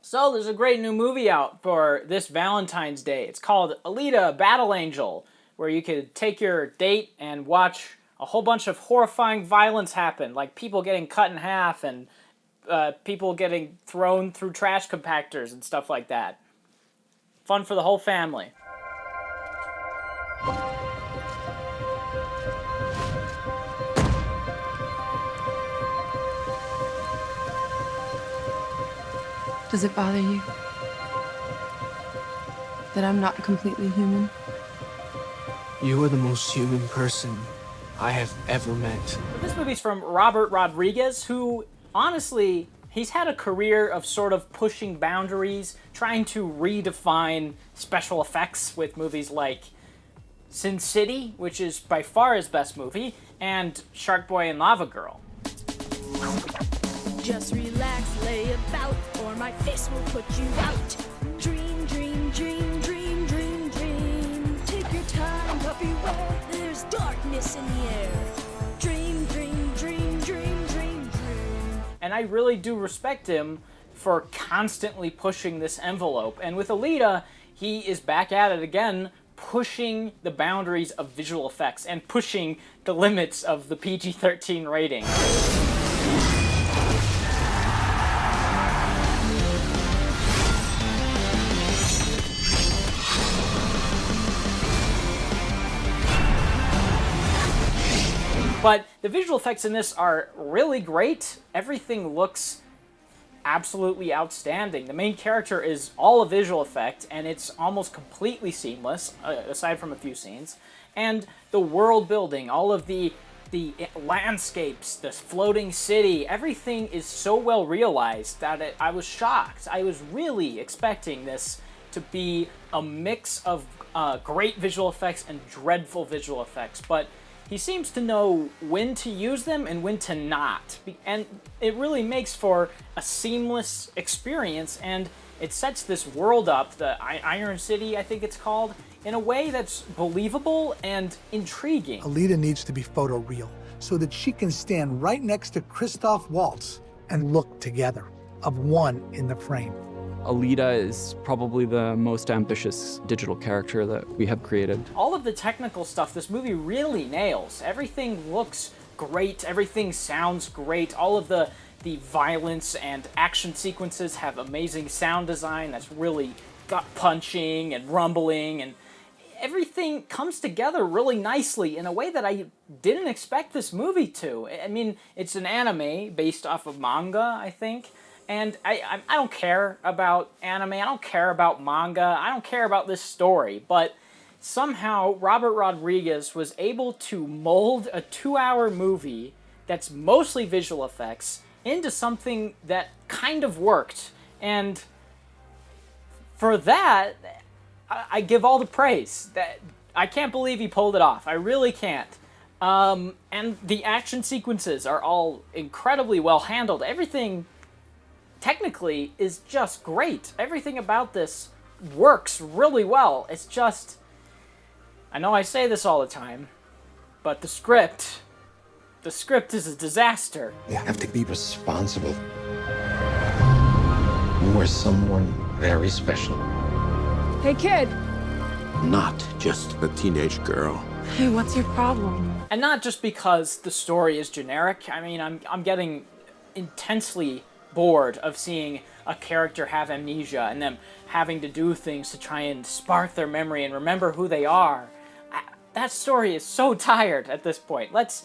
So there's a great new movie out for this Valentine's Day. It's called Alita, Battle Angel, where you could take your date and watch a whole bunch of horrifying violence happen, like people getting cut in half and people getting thrown through trash compactors and stuff like that. Fun for the whole family. Does it bother you that I'm not completely human? You are the most human person I have ever met. This movie's from Robert Rodriguez, who, honestly, he's had a career of sort of pushing boundaries, trying to redefine special effects with movies like Sin City, which is by far his best movie, and Shark Boy and Lava Girl. Just relax, lay about, or my fist will put you out. Dream, dream, dream, dream, dream, dream. Take your time, puppy, where there's darkness in the air. Dream, dream, dream, dream, dream, dream. And I really do respect him for constantly pushing this envelope. And with Alita, he is back at it again, pushing the boundaries of visual effects and pushing the limits of the PG-13 rating. But the visual effects in this are really great. Everything looks absolutely outstanding. The main character is all a visual effect, and it's almost completely seamless, aside from a few scenes. And the world building, all of the landscapes, the floating city, everything is so well realized that I was shocked. I was really expecting this to be a mix of great visual effects and dreadful visual effects, but he seems to know when to use them and when to not. And it really makes for a seamless experience, and it sets this world up, the Iron City, I think it's called, in a way that's believable and intriguing. Alita needs to be photoreal so that she can stand right next to Christoph Waltz and look together, of one in the frame. Alita is probably the most ambitious digital character that we have created. All of the technical stuff this movie really nails. Everything looks great, everything sounds great, all of the violence and action sequences have amazing sound design that's really gut-punching and rumbling, and everything comes together really nicely in a way that I didn't expect this movie to. I mean, it's an anime based off of manga, I think. And I don't care about anime, I don't care about manga, I don't care about this story, but somehow Robert Rodriguez was able to mold a 2-hour movie that's mostly visual effects into something that kind of worked. And for that, I give all the praise. That I can't believe he pulled it off. I really can't. And the action sequences are all incredibly well handled. Everything technically is just great. Everything about this works really well. It's just, I know I say this all the time, but the script is a disaster. You have to be responsible. You are someone very special. Hey, kid. Not just a teenage girl. Hey, what's your problem? And not just because the story is generic. I mean, I'm getting intensely bored of seeing a character have amnesia and them having to do things to try and spark their memory and remember who they are. That story is so tired at this point. Let's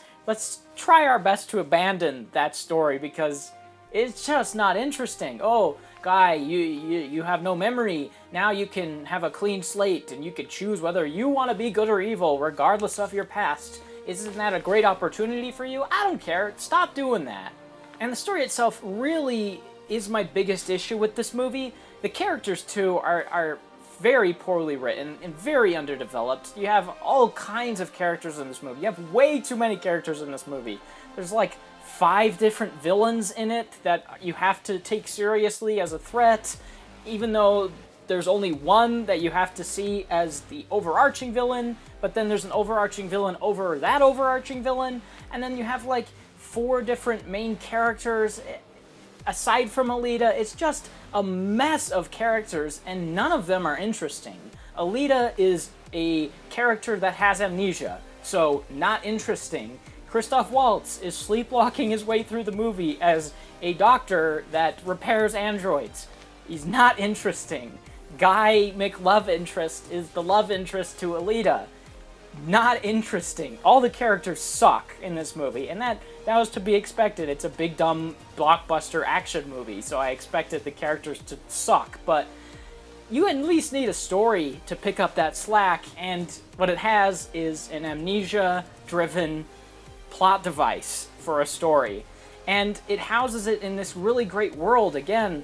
try our best to abandon that story because it's just not interesting. Oh, guy, you have no memory. Now you can have a clean slate and you can choose whether you want to be good or evil regardless of your past. Isn't that a great opportunity for you? I don't care. Stop doing that. And the story itself really is my biggest issue with this movie. The characters, too, are very poorly written and very underdeveloped. You have all kinds of characters in this movie. You have way too many characters in this movie. There's like 5 different villains in it that you have to take seriously as a threat, even though there's only one that you have to see as the overarching villain, but then there's an overarching villain over that overarching villain, and then you have like 4 different main characters. aside from Alita, it's just a mess of characters, and none of them are interesting. Alita is a character that has amnesia, so not interesting. Christoph Waltz is sleepwalking his way through the movie as a doctor that repairs androids. He's not interesting. Guy McLove interest is the love interest to Alita. Not interesting. All the characters suck in this movie, and that was to be expected. It's a big, dumb, blockbuster action movie, so I expected the characters to suck, but you at least need a story to pick up that slack, and what it has is an amnesia-driven plot device for a story. And it houses it in this really great world again,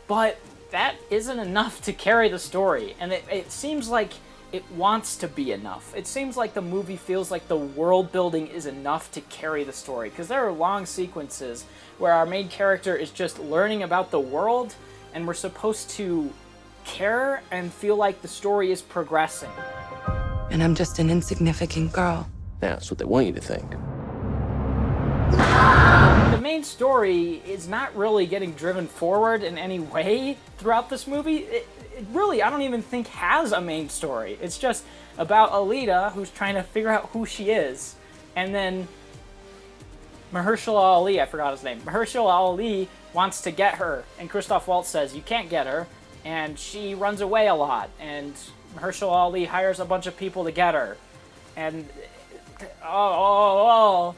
but that isn't enough to carry the story, and it seems like it wants to be enough. It seems like the movie feels like the world building is enough to carry the story, because there are long sequences where our main character is just learning about the world, and we're supposed to care and feel like the story is progressing. And I'm just an insignificant girl. That's what they want you to think. The main story is not really getting driven forward in any way throughout this movie. It really, I don't even think has a main story. It's just about Alita, who's trying to figure out who she is, and then Mahershala Ali, I forgot his name. Mahershala Ali wants to get her, and Christoph Waltz says, you can't get her, and she runs away a lot, and Mahershala Ali hires a bunch of people to get her, and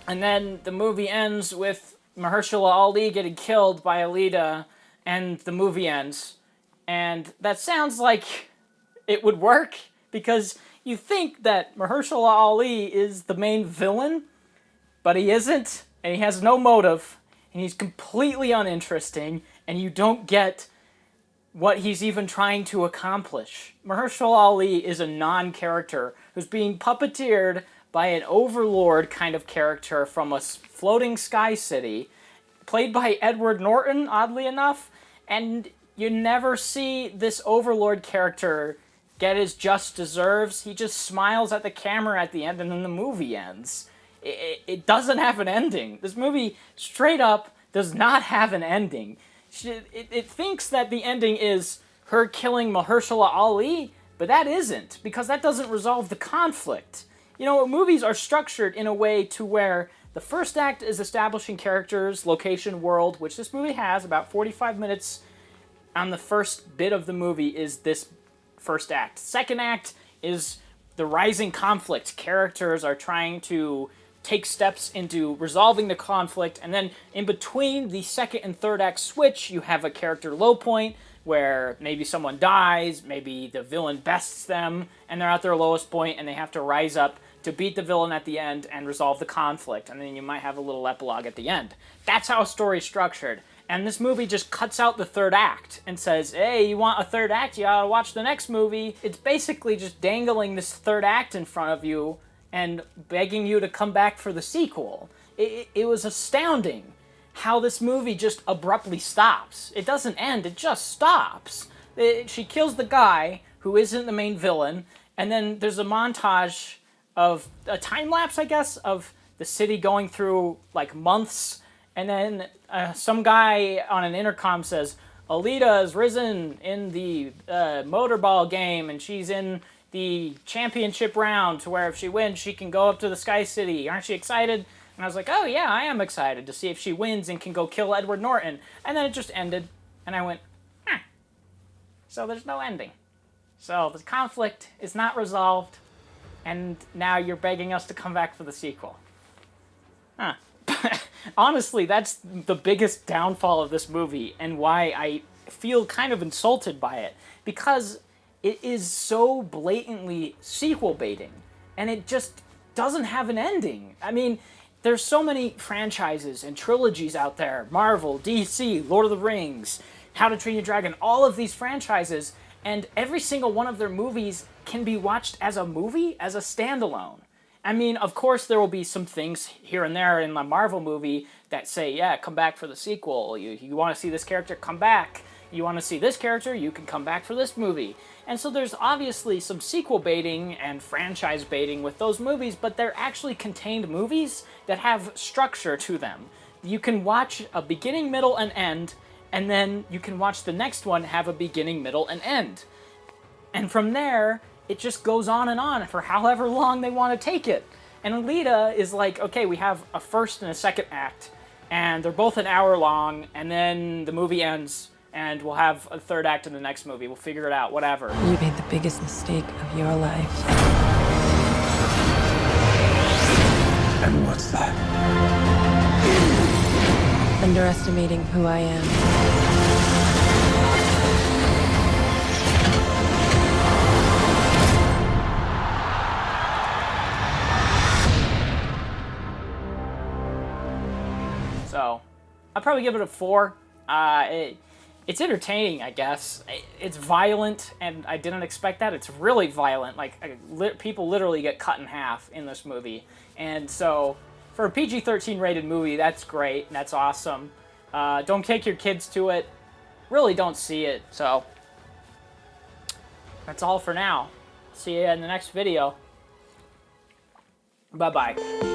and then the movie ends with Mahershala Ali getting killed by Alita, and the movie ends. And that sounds like it would work, because you think that Mahershala Ali is the main villain, but he isn't, and he has no motive, and he's completely uninteresting, and you don't get what he's even trying to accomplish. Mahershala Ali is a non-character who's being puppeteered by an overlord kind of character from a floating sky city, played by Edward Norton, oddly enough, and you never see this overlord character get his just deserves. He just smiles at the camera at the end, and then the movie ends. It doesn't have an ending. This movie, straight up, does not have an ending. It thinks that the ending is her killing Mahershala Ali, but that isn't, because that doesn't resolve the conflict. You know, movies are structured in a way to where the first act is establishing characters, location, world, which this movie has. About 45 minutes on the first bit of the movie is this first act. Second act is the rising conflict. Characters are trying to take steps into resolving the conflict, and then in between the second and third act switch, you have a character low point where maybe someone dies, maybe the villain bests them, and they're at their lowest point, and they have to rise up to beat the villain at the end and resolve the conflict, and then you might have a little epilogue at the end. That's how a story's structured. And this movie just cuts out the third act and says, hey, you want a third act? You gotta watch the next movie. It's basically just dangling this third act in front of you and begging you to come back for the sequel. It was astounding how this movie just abruptly stops. It doesn't end, it just stops. She kills the guy who isn't the main villain, and then there's a montage of a time-lapse, I guess, of the city going through, like, months, and then some guy on an intercom says, Alita has risen in the motorball game, and she's in the championship round, to where if she wins, she can go up to the Sky City. Aren't you excited? And I was like, oh yeah, I am excited to see if she wins and can go kill Edward Norton. And then it just ended, and I went, so there's no ending. So the conflict is not resolved, and now you're begging us to come back for the sequel. Honestly, that's the biggest downfall of this movie, and why I feel kind of insulted by it, because it is so blatantly sequel baiting, and it just doesn't have an ending. I mean, there's so many franchises and trilogies out there, Marvel, DC, Lord of the Rings, How to Train Your Dragon, all of these franchises, and every single one of their movies can be watched as a movie, as a standalone. I mean, of course, there will be some things here and there in the Marvel movie that say, yeah, come back for the sequel. You want to see this character, come back. You want to see this character, you can come back for this movie. And so there's obviously some sequel baiting and franchise baiting with those movies, but they're actually contained movies that have structure to them. you can watch a beginning, middle, and end, and then you can watch the next one have a beginning, middle, and end. And from there, it just goes on and on for however long they want to take it. And Alita is like, okay, we have a first and a second act, and they're both an hour long, and then the movie ends, and we'll have a third act in the next movie. We'll figure it out, whatever. You made the biggest mistake of your life. And what's that? Underestimating who I am. So, I'd probably give it a 4. It's entertaining, I guess. It's violent, and I didn't expect that. It's really violent. Like, people literally get cut in half in this movie. And so, for a PG-13 rated movie, that's great. That's awesome. Don't take your kids to it. Really don't see it. So, that's all for now. See you in the next video. Bye-bye.